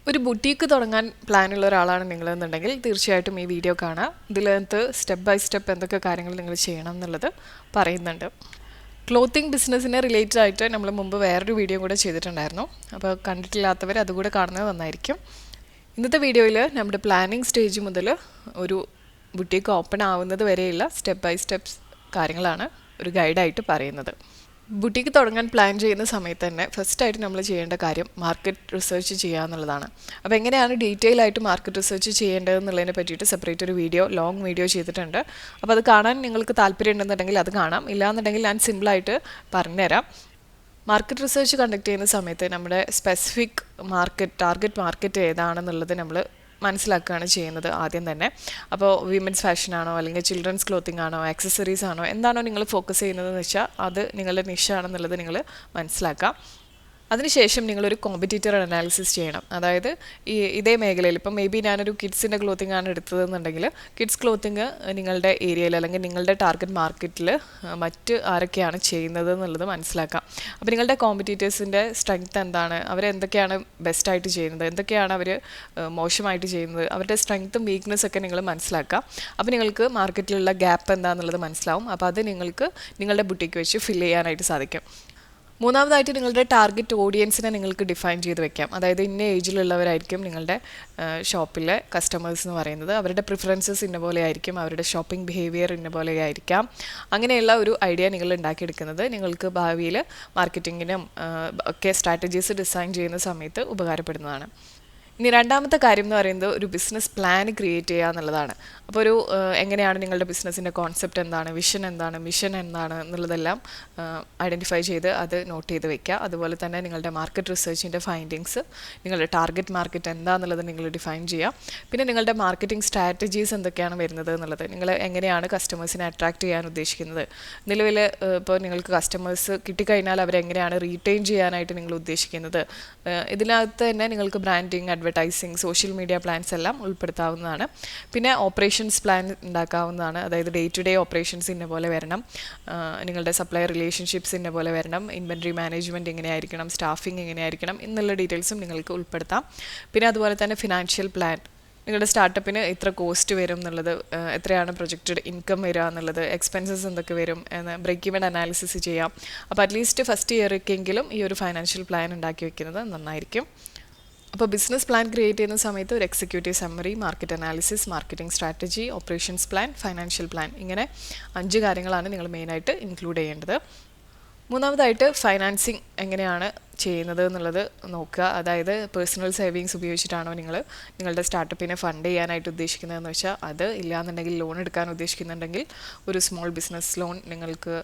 ഒരു ബുട്ടീക്ക് തുടങ്ങാൻ പ്ലാനുള്ള ഒരാളാണ് നിങ്ങളെന്നുണ്ടെങ്കിൽ തീർച്ചയായിട്ടും ഈ വീഡിയോ കാണാം. ഇതിനകത്ത് സ്റ്റെപ്പ് ബൈ സ്റ്റെപ്പ് എന്തൊക്കെ കാര്യങ്ങൾ നിങ്ങൾ ചെയ്യണം എന്നുള്ളത് പറയുന്നുണ്ട്. ക്ലോത്തിങ് ബിസിനസ്സിനെ റിലേറ്റഡ് ആയിട്ട് നമ്മൾ മുമ്പ് വേറൊരു വീഡിയോ കൂടെ ചെയ്തിട്ടുണ്ടായിരുന്നു. അപ്പോൾ കണ്ടിട്ടില്ലാത്തവർ അതുകൂടെ കാണുന്നത് നന്നായിരിക്കും. ഇന്നത്തെ വീഡിയോയിൽ നമ്മുടെ പ്ലാനിങ് സ്റ്റേജ് മുതൽ ഒരു ബുട്ടീക്ക് ഓപ്പൺ ആവുന്നത് വരെയുള്ള സ്റ്റെപ്പ് ബൈ സ്റ്റെപ്സ് കാര്യങ്ങളാണ് ഒരു ഗൈഡായിട്ട് പറയുന്നത്. ബുട്ടീക്ക് തുടങ്ങാൻ പ്ലാൻ ചെയ്യുന്ന സമയത്ത് തന്നെ ഫസ്റ്റായിട്ട് നമ്മൾ ചെയ്യേണ്ട കാര്യം മാർക്കറ്റ് റിസർച്ച് ചെയ്യുക എന്നുള്ളതാണ്. അപ്പോൾ എങ്ങനെയാണ് ഡീറ്റെയിൽ ആയിട്ട് മാർക്കറ്റ് റിസർച്ച് ചെയ്യേണ്ടതെന്നുള്ളതിനെ പറ്റിയിട്ട് സെപ്പറേറ്റ് ഒരു ലോങ് വീഡിയോ ചെയ്തിട്ടുണ്ട്. അപ്പോൾ അത് കാണാൻ നിങ്ങൾക്ക് താല്പര്യം ഉണ്ടെന്നുണ്ടെങ്കിൽ അത് കാണാം. ഇല്ലാന്നുണ്ടെങ്കിൽ ഞാൻ സിമ്പിളായിട്ട് പറഞ്ഞുതരാം. മാർക്കറ്റ് റിസർച്ച് കണ്ടക്ട് ചെയ്യുന്ന സമയത്ത് നമ്മുടെ സ്പെസിഫിക് ടാർഗറ്റ് മാർക്കറ്റ് ഏതാണെന്നുള്ളത് നമ്മൾ മനസ്സിലാക്കുകയാണ് ചെയ്യുന്നത് ആദ്യം തന്നെ. അപ്പോൾ വിമൻസ് ഫാഷനാണോ അല്ലെങ്കിൽ ചിൽഡ്രൻസ് ക്ലോത്തിങ് ആണോ ആക്സസറീസ് ആണോ എന്താണോ നിങ്ങൾ ഫോക്കസ് ചെയ്യുന്നതെന്ന് വെച്ചാൽ അത് നിങ്ങളുടെ നിഷാണെന്നുള്ളത് നിങ്ങൾ മനസ്സിലാക്കാം. അതിനുശേഷം നിങ്ങളൊരു കോമ്പറ്റീറ്റർ അനാലിസിസ് ചെയ്യണം. അതായത് ഇതേ മേഖലയിൽ ഇപ്പം മേ ബി ഞാനൊരു കിഡ്സിൻ്റെ ക്ലോത്തിങ് ആണ് എടുത്തതെന്നുണ്ടെങ്കിൽ കിഡ്സ് ക്ലോത്തിങ് നിങ്ങളുടെ ഏരിയയിൽ അല്ലെങ്കിൽ നിങ്ങളുടെ ടാർഗറ്റ് മാർക്കറ്റിൽ മറ്റ് ആരൊക്കെയാണ് ചെയ്യുന്നത് എന്നുള്ളത് മനസ്സിലാക്കാം. അപ്പോൾ നിങ്ങളുടെ കോമ്പറ്റീറ്റേഴ്സിൻ്റെ സ്ട്രെങ്ത് എന്താണ്, അവരെന്തൊക്കെയാണ് ബെസ്റ്റായിട്ട് ചെയ്യുന്നത്, എന്തൊക്കെയാണ് അവർ മോശമായിട്ട് ചെയ്യുന്നത്, അവരുടെ സ്ട്രെങ്ത്തും വീക്ക്നെസ്സൊക്കെ നിങ്ങൾ മനസ്സിലാക്കാം. അപ്പോൾ നിങ്ങൾക്ക് മാർക്കറ്റിലുള്ള ഗ്യാപ്പ് എന്താണെന്നുള്ളത് മനസ്സിലാവും. അപ്പോൾ അത് നിങ്ങൾക്ക് നിങ്ങളുടെ ബുട്ടിക്ക് വെച്ച് ഫില്ല് ചെയ്യാനായിട്ട് സാധിക്കും. മൂന്നാമതായിട്ട് നിങ്ങളുടെ ടാർഗറ്റ് ഓഡിയൻസിനെ നിങ്ങൾക്ക് ഡിഫൈൻ ചെയ്ത് വെക്കാം. അതായത് ഇന്ന ഏജിലുള്ളവരായിരിക്കും നിങ്ങളുടെ ഷോപ്പിലെ കസ്റ്റമേഴ്സ് എന്ന് പറയുന്നത്. അവരുടെ പ്രിഫറൻസസ് ഇന്ന പോലെ ആയിരിക്കും, അവരുടെ ഷോപ്പിംഗ് ബിഹേവിയർ ഇന്ന പോലെ ആയിരിക്കാം. അങ്ങനെയുള്ള ഒരു ഐഡിയ നിങ്ങൾ ഉണ്ടാക്കിയെടുക്കുന്നത് നിങ്ങൾക്ക് ഭാവിയിൽ മാർക്കറ്റിങ്ങിനും ഒക്കെ സ്ട്രാറ്റജീസ് ഡിസൈൻ ചെയ്യുന്ന സമയത്ത് ഉപകാരപ്പെടുന്നതാണ്. ഇനി രണ്ടാമത്തെ കാര്യം എന്ന് പറയുന്നത് ഒരു ബിസിനസ് പ്ലാൻ ക്രിയേറ്റ് ചെയ്യുക എന്നുള്ളതാണ്. അപ്പോൾ എങ്ങനെയാണ് നിങ്ങളുടെ ബിസിനസ്സിൻ്റെ കോൺസെപ്റ്റ് എന്താണ്, വിഷൻ എന്താണ്, മിഷൻ എന്താണ് എന്നുള്ളതെല്ലാം ഐഡൻറ്റിഫൈ ചെയ്ത് അത് നോട്ട് ചെയ്ത് വെക്കുക. അതുപോലെ തന്നെ നിങ്ങളുടെ മാർക്കറ്റ് റിസർച്ചിൻ്റെ ഫൈൻഡിങ്സ്, നിങ്ങളുടെ ടാർഗറ്റ് മാർക്കറ്റ് എന്താണെന്നുള്ളത് നിങ്ങൾ ഡിഫൈൻ ചെയ്യുക. പിന്നെ നിങ്ങളുടെ മാർക്കറ്റിംഗ് സ്ട്രാറ്റജീസ് എന്തൊക്കെയാണ് വരുന്നത് എന്നുള്ളത്, നിങ്ങൾ എങ്ങനെയാണ് കസ്റ്റമേഴ്സിനെ അട്രാക്റ്റ് ചെയ്യാൻ ഉദ്ദേശിക്കുന്നത്. നിലവിൽ ഇപ്പോൾ നിങ്ങൾക്ക് കസ്റ്റമേഴ്സ് കിട്ടിക്കഴിഞ്ഞാൽ അവരെങ്ങനെയാണ് റീറ്റെയിൻ ചെയ്യാനായിട്ട് നിങ്ങൾ ഉദ്ദേശിക്കുന്നത്. ഇതിനകത്ത് തന്നെ നിങ്ങൾക്ക് branding, advertising, social media plans എല്ലാം ഉൾപ്പെടുത്താവുന്നതാണ്. പിന്നെ ഓപ്പറേഷൻസ് പ്ലാൻ ഉണ്ടാക്കാവുന്നതാണ്. അതായത് ഡേ ടു ഡേ ഓപ്പറേഷൻസ് ഇന്ന പോലെ വരണം, നിങ്ങളുടെ സപ്ലയർ റിലേഷൻഷിപ്സ് ഇന്ന പോലെ വരണം, ഇൻവെൻട്രി മാനേജ്മെൻറ്റ് എങ്ങനെയായിരിക്കണം, സ്റ്റാഫിങ് എങ്ങനെയായിരിക്കണം എന്നുള്ള ഡീറ്റെയിൽസും നിങ്ങൾക്ക് ഉൾപ്പെടുത്താം. പിന്നെ അതുപോലെ തന്നെ ഫിനാൻഷ്യൽ പ്ലാൻ, നിങ്ങളുടെ സ്റ്റാർട്ടപ്പിന് എത്ര കോസ്റ്റ് വരും എന്നുള്ളത്, എത്രയാണ് പ്രൊജക്റ്റഡ് ഇൻകം വരിക എന്നുള്ളത്, എക്സ്പെൻസസ് എന്തൊക്കെ വരും എന്ന് ബ്രേക്ക് ഈവൻ അനാലിസിസ് ചെയ്യാം. അപ്പോൾ അറ്റ്ലീസ്റ്റ് ഫസ്റ്റ് ഇയർക്കെങ്കിലും ഈ ഒരു ഫൈനാൻഷ്യൽ പ്ലാൻ ഉണ്ടാക്കി വെക്കുന്നത് നന്നായിരിക്കും. അപ്പോൾ ബിസിനസ് പ്ലാൻ ക്രിയേറ്റ് ചെയ്യുന്ന സമയത്ത് ഒരു executive summary, market analysis, marketing strategy, operations plan, financial plan, ഇങ്ങനെ 5 കാര്യങ്ങളാണ് നിങ്ങൾ മെയിനായിട്ട് ഇൻക്ലൂഡ് ചെയ്യേണ്ടത്. മൂന്നാമതായിട്ട് ഫൈനാൻസിങ് എങ്ങനെയാണ് ചെയ്യുന്നത് എന്നുള്ളത് നോക്കുക. അതായത് പേഴ്സണൽ സേവിങ്സ് ഉപയോഗിച്ചിട്ടാണോ നിങ്ങളുടെ സ്റ്റാർട്ടപ്പിനെ ഫണ്ട് ചെയ്യാനായിട്ട് ഉദ്ദേശിക്കുന്നതെന്ന് വെച്ചാൽ അത്, ഇല്ലയെന്നുണ്ടെങ്കിൽ ലോൺ എടുക്കാൻ ഉദ്ദേശിക്കുന്നുണ്ടെങ്കിൽ ഒരു സ്മോൾ ബിസിനസ് ലോൺ നിങ്ങൾക്ക്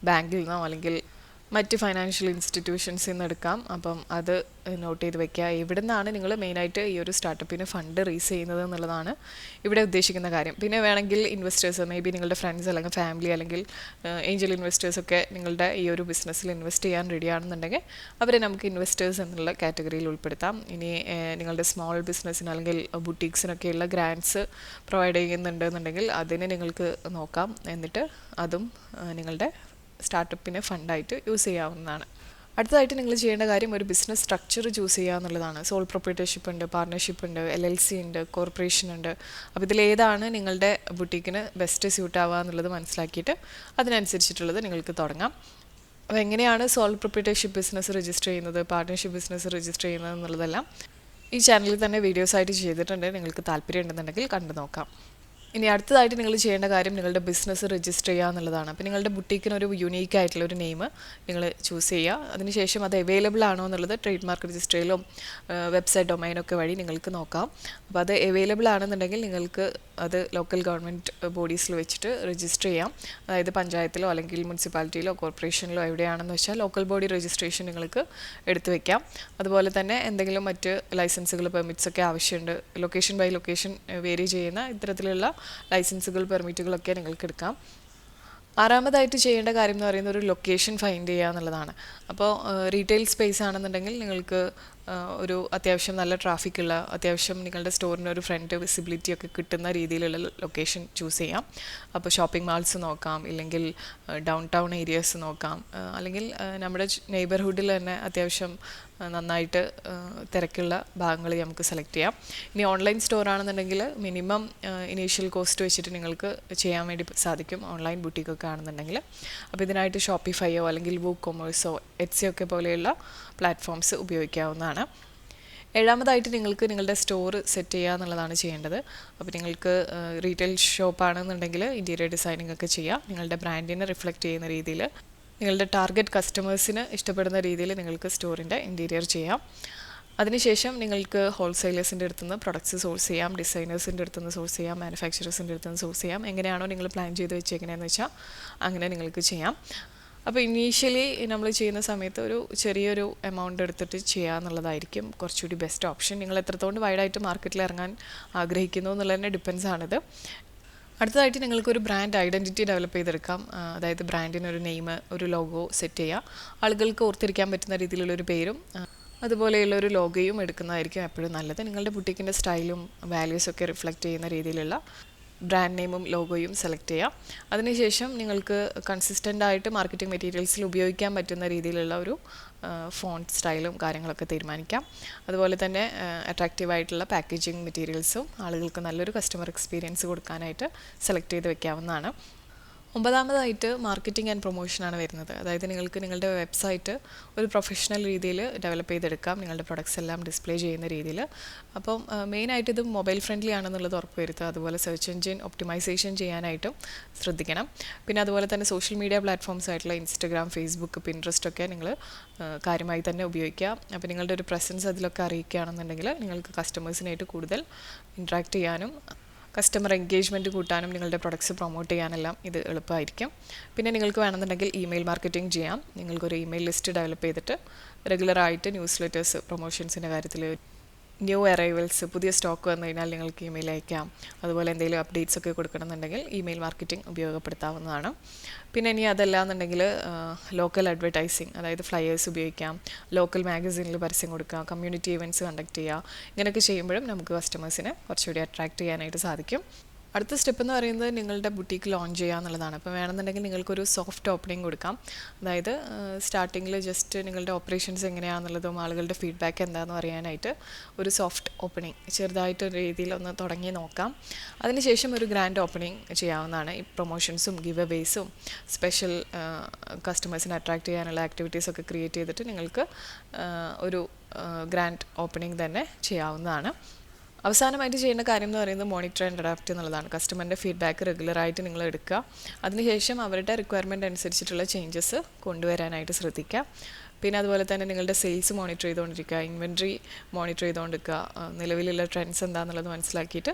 ബാങ്കിൽ നിന്നോ അല്ലെങ്കിൽ മറ്റ് ഫൈനാൻഷ്യൽ ഇൻസ്റ്റിറ്റ്യൂഷൻസിൽ നിന്ന് എടുക്കാം. അപ്പം അത് നോട്ട് ചെയ്ത് വെക്കുക. എവിടെ നിന്നാണ് നിങ്ങൾ മെയിനായിട്ട് ഈ ഒരു സ്റ്റാർട്ടപ്പിന് ഫണ്ട് റേസ് ചെയ്യുന്നത് എന്നുള്ളതാണ് ഇവിടെ ഉദ്ദേശിക്കുന്ന കാര്യം. പിന്നെ വേണമെങ്കിൽ ഇൻവെസ്റ്റേഴ്സ്, മേ ബി നിങ്ങളുടെ ഫ്രണ്ട്സ് അല്ലെങ്കിൽ ഫാമിലി അല്ലെങ്കിൽ ഏഞ്ചൽ ഇൻവെസ്റ്റേഴ്സൊക്കെ നിങ്ങളുടെ ഈ ഒരു ബിസിനസ്സിൽ ഇൻവെസ്റ്റ് ചെയ്യാൻ റെഡിയാണെന്നുണ്ടെങ്കിൽ അവരെ നമുക്ക് ഇൻവെസ്റ്റേഴ്സ് എന്നുള്ള കാറ്റഗറിയിൽ ഉൾപ്പെടുത്താം. ഇനി നിങ്ങളുടെ സ്മോൾ ബിസിനസ്സിന് അല്ലെങ്കിൽ ബുട്ടീക്സിനൊക്കെയുള്ള ഗ്രാൻറ്റ്സ് പ്രൊവൈഡ് ചെയ്യുന്നുണ്ടെന്നുണ്ടെങ്കിൽ അതിനെ നിങ്ങൾക്ക് നോക്കാം. എന്നിട്ട് അതും നിങ്ങളുടെ സ്റ്റാർട്ടപ്പിനെ ഫണ്ടായിട്ട് യൂസ് ചെയ്യാവുന്നതാണ്. അടുത്തതായിട്ട് നിങ്ങൾ ചെയ്യേണ്ട കാര്യം ഒരു ബിസിനസ് സ്ട്രക്ചർ ചൂസ് ചെയ്യുക എന്നുള്ളതാണ്. സോൾ പ്രൊപ്രൈറ്റർഷിപ്പ് ഉണ്ട്, പാർട്ണർഷിപ്പ് ഉണ്ട്, LLC ഉണ്ട്, കോർപ്പറേഷൻ ഉണ്ട്. അപ്പോൾ ഇതിലേതാണ് നിങ്ങളുടെ ബുട്ടീക്കിന് ബെസ്റ്റ് സ്യൂട്ട് ആവുക എന്നുള്ളത് മനസ്സിലാക്കിയിട്ട് അതിനനുസരിച്ചിട്ടുള്ളത് നിങ്ങൾക്ക് തുടങ്ങാം. അപ്പോൾ എങ്ങനെയാണ് സോൾ പ്രൊപ്രൈറ്റർഷിപ്പ് ബിസിനസ് രജിസ്റ്റർ ചെയ്യുന്നത്, പാർട്ണർഷിപ്പ് ബിസിനസ് രജിസ്റ്റർ ചെയ്യുന്നത് എന്നുള്ളതെല്ലാം ഈ ചാനലിൽ തന്നെ വീഡിയോസായിട്ട് ചെയ്തിട്ടുണ്ട്. നിങ്ങൾക്ക് താല്പര്യം ഉണ്ടെന്നുണ്ടെങ്കിൽ കണ്ടു നോക്കാം. ഇനി അടുത്തതായിട്ട് നിങ്ങൾ ചെയ്യേണ്ട കാര്യം നിങ്ങളുടെ ബിസിനസ് രജിസ്റ്റർ ചെയ്യുക എന്നുള്ളതാണ്. അപ്പോൾ നിങ്ങളുടെ ബുട്ടീക്കിനൊരു യുണീക്ക് ആയിട്ടുള്ള ഒരു നെയിം നിങ്ങൾ ചൂസ് ചെയ്യുക. അതിനുശേഷം അത് അവൈലബിൾ ആണോ എന്നുള്ളത് ട്രേഡ് മാർക്ക് രജിസ്ട്രയിലും വെബ്സൈറ്റ് ഡൊമൈനൊക്കെ വഴി നിങ്ങൾക്ക് നോക്കാം. അപ്പോൾ അത് അവൈലബിൾ ആണെന്നുണ്ടെങ്കിൽ നിങ്ങൾക്ക് അത് ലോക്കൽ ഗവൺമെൻറ് ബോഡീസിൽ വെച്ചിട്ട് രജിസ്റ്റർ ചെയ്യാം. അതായത് പഞ്ചായത്തിലോ അല്ലെങ്കിൽ മുനിസിപ്പാലിറ്റിയിലോ കോർപ്പറേഷനിലോ എവിടെയാണെന്ന് വെച്ചാൽ ലോക്കൽ ബോഡി രജിസ്ട്രേഷൻ നിങ്ങൾക്ക് എടുത്തു വെക്കാം. അതുപോലെ തന്നെ എന്തെങ്കിലും മറ്റ് ലൈസൻസുകൾ, പെർമിറ്റ്സ് ഒക്കെ ആവശ്യമുണ്ട്, ലൊക്കേഷൻ ബൈ ലൊക്കേഷൻ വേരി ചെയ്യുന്ന ഇത്തരത്തിലുള്ള ലൈസൻസുകൾ, പെർമിറ്റുകളൊക്കെ നിങ്ങൾക്ക് എടുക്കാം. ആറാമതായിട്ട് ചെയ്യേണ്ട കാര്യം എന്ന് പറയുന്നത് ഒരു ലൊക്കേഷൻ ഫൈൻഡ് ചെയ്യുക എന്നുള്ളതാണ്. അപ്പോൾ റീറ്റെയിൽ സ്പേസ് ആണെന്നുണ്ടെങ്കിൽ നിങ്ങൾക്ക് ഒരു അത്യാവശ്യം നല്ല ട്രാഫിക്കുള്ള, അത്യാവശ്യം നിങ്ങളുടെ സ്റ്റോറിന് ഒരു ഫ്രണ്ട് വിസിബിലിറ്റി ഒക്കെ കിട്ടുന്ന രീതിയിലുള്ള ലൊക്കേഷൻ ചൂസ് ചെയ്യാം. അപ്പോൾ ഷോപ്പിംഗ് മാൾസ് നോക്കാം, ഇല്ലെങ്കിൽ ഡൗൺ ടൗൺ ഏരിയാസ് നോക്കാം, അല്ലെങ്കിൽ നമ്മുടെ നെയ്ബർഹുഡിൽ തന്നെ അത്യാവശ്യം നന്നായിട്ട് തിരക്കുള്ള ഭാഗങ്ങൾ നമുക്ക് സെലക്ട് ചെയ്യാം. ഇനി ഓൺലൈൻ സ്റ്റോർ ആണെന്നുണ്ടെങ്കിൽ മിനിമം ഇനീഷ്യൽ കോസ്റ്റ് വെച്ചിട്ട് നിങ്ങൾക്ക് ചെയ്യാൻ വേണ്ടി സാധിക്കും, ഓൺലൈൻ ബുട്ടീക്കൊക്കെ ആണെന്നുണ്ടെങ്കിൽ. അപ്പോൾ ഇതിനായിട്ട് ഷോപ്പിഫൈയോ അല്ലെങ്കിൽ വൂക്ക് കൊമേഴ്സോ എറ്റ്സിയോ ഒക്കെ പോലെയുള്ള പ്ലാറ്റ്ഫോംസ് ഉപയോഗിക്കാവുന്നതാണ്. ഏഴാമതായിട്ട് നിങ്ങൾക്ക് നിങ്ങളുടെ സ്റ്റോർ സെറ്റ് ചെയ്യുക എന്നുള്ളതാണ് ചെയ്യേണ്ടത്. അപ്പോൾ നിങ്ങൾക്ക് റീറ്റെയിൽ ഷോപ്പാണെന്നുണ്ടെങ്കിൽ ഇൻറ്റീരിയർ ഡിസൈനിങ് ഒക്കെ ചെയ്യാം. നിങ്ങളുടെ ബ്രാൻഡിനെ റിഫ്ലക്റ്റ് ചെയ്യുന്ന രീതിയിൽ, നിങ്ങളുടെ ടാർഗറ്റ് കസ്റ്റമേഴ്സിന് ഇഷ്ടപ്പെടുന്ന രീതിയിൽ നിങ്ങൾക്ക് സ്റ്റോറിൻ്റെ ഇൻറ്റീരിയർ ചെയ്യാം. അതിനുശേഷം നിങ്ങൾക്ക് ഹോൾസെയിലേഴ്സിൻ്റെ അടുത്തുനിന്ന് പ്രൊഡക്ട്സ് സോഴ്സ് ചെയ്യാം, ഡിസൈനേഴ്സിൻ്റെ അടുത്തുനിന്ന് സോഴ്സ് ചെയ്യാം, മാനുഫാക്ചറേഴ്സിൻ്റെ അടുത്തുനിന്ന് സോഴ്സ് ചെയ്യാം. എങ്ങനെയാണോ നിങ്ങൾ പ്ലാൻ ചെയ്ത് വെച്ചേക്കണേന്ന് വെച്ചാൽ അങ്ങനെ നിങ്ങൾക്ക് ചെയ്യാം. അപ്പോൾ ഇനീഷ്യലി നമ്മൾ ചെയ്യുന്ന സമയത്ത് ഒരു ചെറിയൊരു എമൗണ്ട് എടുത്തിട്ട് ചെയ്യുക എന്നുള്ളതായിരിക്കും കുറച്ചുകൂടി ബെസ്റ്റ് ഓപ്ഷൻ. നിങ്ങൾ എത്രത്തോളം വൈഡായിട്ട് മാർക്കറ്റിൽ ഇറങ്ങാൻ ആഗ്രഹിക്കുന്നു എന്നുള്ളതിനെ ഡിപ്പെൻസ് ആണിത്. അടുത്തതായിട്ട് നിങ്ങൾക്കൊരു ബ്രാൻഡ് ഐഡൻറ്റിറ്റി ഡെവലപ്പ് ചെയ്തെടുക്കാം. അതായത് ബ്രാൻഡിനൊരു നെയിം, ഒരു ലോഗോ സെറ്റ് ചെയ്യുക. ആളുകൾക്ക് ഓർത്തിരിക്കാൻ പറ്റുന്ന രീതിയിലുള്ളൊരു പേരും അതുപോലെയുള്ളൊരു ലോഗോയും എടുക്കുന്നതായിരിക്കും എപ്പോഴും നല്ലത്. നിങ്ങളുടെ ബുട്ടീക്കിൻ്റെ സ്റ്റൈലും വാല്യൂസൊക്കെ റിഫ്ലക്റ്റ് ചെയ്യുന്ന രീതിയിലുള്ള ബ്രാൻഡ് നെയിമും ലോഗോയും സെലക്ട് ചെയ്യാം. അതിനുശേഷം നിങ്ങൾക്ക് കൺസിസ്റ്റൻ്റ് ആയിട്ട് മാർക്കറ്റിംഗ് മെറ്റീരിയൽസിൽ ഉപയോഗിക്കാൻ പറ്റുന്ന രീതിയിലുള്ള ഒരു ഫോണ്ട് സ്റ്റൈലും കാര്യങ്ങളൊക്കെ തീരുമാനിക്കാം. അതുപോലെ തന്നെ അട്രാക്റ്റീവായിട്ടുള്ള പാക്കേജിങ് മെറ്റീരിയൽസും ആളുകൾക്ക് നല്ലൊരു കസ്റ്റമർ എക്സ്പീരിയൻസ് കൊടുക്കാനായിട്ട് സെലക്ട് ചെയ്ത് വെക്കാവുന്നതാണ്. ഒമ്പതാമതായിട്ട് മാർക്കറ്റിംഗ് ആൻഡ് പ്രൊമോഷനാണ് വരുന്നത്. അതായത് നിങ്ങൾക്ക് നിങ്ങളുടെ വെബ്സൈറ്റ് ഒരു പ്രൊഫഷണൽ രീതിയിൽ ഡെവലപ്പ് ചെയ്തെടുക്കാം, നിങ്ങളുടെ പ്രൊഡക്ട്സ് എല്ലാം ഡിസ്പ്ലേ ചെയ്യുന്ന രീതിയിൽ. അപ്പം മെയിനായിട്ട് ഇത് മൊബൈൽ ഫ്രണ്ട്ലി ആണെന്നുള്ളത് ഉറപ്പ് വരുത്തുക. അതുപോലെ സെർച്ച് എഞ്ചിൻ ഒപ്റ്റിമൈസേഷൻ ചെയ്യാനായിട്ടും ശ്രദ്ധിക്കണം. പിന്നെ അതുപോലെ തന്നെ സോഷ്യൽ മീഡിയ പ്ലാറ്റ്ഫോംസ് ആയിട്ടുള്ള ഇൻസ്റ്റഗ്രാം, ഫേസ്ബുക്ക്, പിൻട്രസ്റ്റ് ഒക്കെ നിങ്ങൾ കാര്യമായി തന്നെ ഉപയോഗിക്കുക. അപ്പോൾ നിങ്ങളുടെ ഒരു പ്രസൻസ് അതിലൊക്കെ അറിയിക്കുകയാണെന്നുണ്ടെങ്കിൽ നിങ്ങൾക്ക് കസ്റ്റമേഴ്സിനായിട്ട് കൂടുതൽ ഇൻട്രാക്ട് ചെയ്യാനും കസ്റ്റമർ എൻഗേജ്മെൻറ്റ് കൂട്ടാനും നിങ്ങളുടെ പ്രൊഡക്ട്സ് പ്രൊമോട്ട് ചെയ്യാനെല്ലാം ഇത് എളുപ്പമായിരിക്കും. പിന്നെ നിങ്ങൾക്ക് വേണമെന്നുണ്ടെങ്കിൽ ഇമെയിൽ മാർക്കറ്റിംഗ് ചെയ്യാം. നിങ്ങൾക്കൊരു ഇമെയിൽ ലിസ്റ്റ് ഡെവലപ്പ് ചെയ്തിട്ട് റെഗുലറായിട്ട് ന്യൂസ് ലെറ്റേഴ്സ്, പ്രൊമോഷൻസിൻ്റെ കാര്യത്തിൽ, ന്യൂ അറൈവൽസ്, പുതിയ സ്റ്റോക്ക് വന്നു കഴിഞ്ഞാൽ നിങ്ങൾക്ക് ഇമെയിൽ അയക്കാം. അതുപോലെ എന്തെങ്കിലും അപ്ഡേറ്റ്സ് ഒക്കെ കൊടുക്കണമെന്നുണ്ടെങ്കിൽ ഇമെയിൽ മാർക്കറ്റിംഗ് ഉപയോഗപ്പെടുത്താവുന്നതാണ്. പിന്നെ ഇനി അതല്ല എന്നുണ്ടെങ്കിൽ ലോക്കൽ അഡ്വർടൈസിങ്, അതായത് ഫ്ലയേഴ്സ് ഉപയോഗിക്കാം, ലോക്കൽ മാഗസീനിൽ പരസ്യം കൊടുക്കാം, കമ്മ്യൂണിറ്റി ഇവൻറ്റ്സ് കണ്ടക്ട് ചെയ്യുക. ഇങ്ങനെയൊക്കെ ചെയ്യുമ്പോഴും നമുക്ക് കസ്റ്റമേഴ്സിനെ കുറച്ചുകൂടി അട്രാക്റ്റ് ചെയ്യാനായിട്ട് സാധിക്കും. അടുത്ത സ്റ്റെപ്പ് എന്ന് പറയുന്നത് നിങ്ങളുടെ ബുട്ടീക്ക് ലോഞ്ച് ചെയ്യുക എന്നുള്ളതാണ്. അപ്പോൾ വേണമെന്നുണ്ടെങ്കിൽ നിങ്ങൾക്കൊരു സോഫ്റ്റ് ഓപ്പണിംഗ് കൊടുക്കാം. അതായത് സ്റ്റാർട്ടിങ്ങിൽ ജസ്റ്റ് നിങ്ങളുടെ ഓപ്പറേഷൻസ് എങ്ങനെയാണെന്നുള്ളതും ആളുകളുടെ ഫീഡ്ബാക്ക് എന്താണെന്ന് അറിയാനായിട്ട് ഒരു സോഫ്റ്റ് ഓപ്പണിംഗ് ചെറുതായിട്ടൊരു രീതിയിൽ ഒന്ന് തുടങ്ങി നോക്കാം. അതിനുശേഷം ഒരു ഗ്രാൻഡ് ഓപ്പണിംഗ് ചെയ്യാവുന്നതാണ്. ഈ പ്രൊമോഷൻസും ഗിവ് അവേസും സ്പെഷ്യൽ കസ്റ്റമേഴ്സിനെ അട്രാക്റ്റ് ചെയ്യാനുള്ള ആക്ടിവിറ്റീസൊക്കെ ക്രിയേറ്റ് ചെയ്തിട്ട് നിങ്ങൾക്ക് ഒരു ഗ്രാൻഡ് ഓപ്പണിംഗ് തന്നെ ചെയ്യാവുന്നതാണ്. അവസാനമായിട്ട് ചെയ്യുന്ന കാര്യം എന്ന് പറയുന്നത് മോണിറ്റർ ആൻഡ് അഡാപ്റ്റ് എന്നുള്ളതാണ്. കസ്റ്റമറിൻ്റെ ഫീഡ്ബാക്ക് റെഗുലറായിട്ട് നിങ്ങൾ എടുക്കുക. അതിനുശേഷം അവരുടെ റിക്വയർമെൻറ്റ് അനുസരിച്ചിട്ടുള്ള ചേഞ്ചസ് കൊണ്ടുവരാനായിട്ട് ശ്രദ്ധിക്കുക. പിന്നെ അതുപോലെ തന്നെ നിങ്ങളുടെ സെയിൽസ് മോണിറ്റർ ചെയ്തുകൊണ്ടിരിക്കുക, ഇൻവെൻട്രി മോണിറ്റർ ചെയ്തുകൊണ്ടിരിക്കുക, നിലവിലുള്ള ട്രെൻഡ്സ് എന്താണെന്നുള്ളത് മനസ്സിലാക്കിയിട്ട്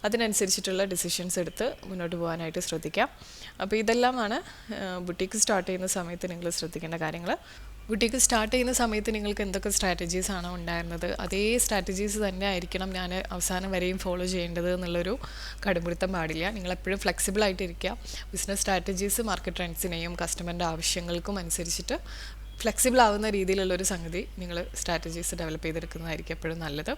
അതിനനുസരിച്ചിട്ടുള്ള ഡിസിഷൻസ് എടുത്ത് മുന്നോട്ട് പോകാനായിട്ട് ശ്രദ്ധിക്കാം. അപ്പോൾ ഇതെല്ലാമാണ് ബുട്ടീക്ക് സ്റ്റാർട്ട് ചെയ്യുന്ന സമയത്ത് നിങ്ങൾ ശ്രദ്ധിക്കേണ്ട കാര്യങ്ങൾ. ബുട്ടീക്ക് സ്റ്റാർട്ട് ചെയ്യുന്ന സമയത്ത് നിങ്ങൾക്ക് എന്തൊക്കെ സ്ട്രാറ്റജീസ് ആണോ ഉണ്ടായിരുന്നത്, അതേ സ്ട്രാറ്റജീസ് തന്നെ ആയിരിക്കണം ഞാൻ അവസാനം വരെയും ഫോളോ ചെയ്യേണ്ടത് എന്നുള്ളൊരു കടുംപിടുത്തം പാടില്ല. നിങ്ങളെപ്പോഴും ഫ്ലെക്സിബിൾ ആയിട്ടിരിക്കുക. ബിസിനസ് സ്ട്രാറ്റജീസ് മാർക്കറ്റ് ട്രെൻഡ്സിനെയും കസ്റ്റമറിൻ്റെ ആവശ്യങ്ങൾക്കും അനുസരിച്ചിട്ട് ഫ്ലെക്സിബിൾ ആവുന്ന രീതിയിലുള്ളൊരു സംഗതി നിങ്ങൾ സ്ട്രാറ്റജീസ് ഡെവലപ്പ് ചെയ്തെടുക്കുന്നതായിരിക്കും എപ്പോഴും നല്ലത്.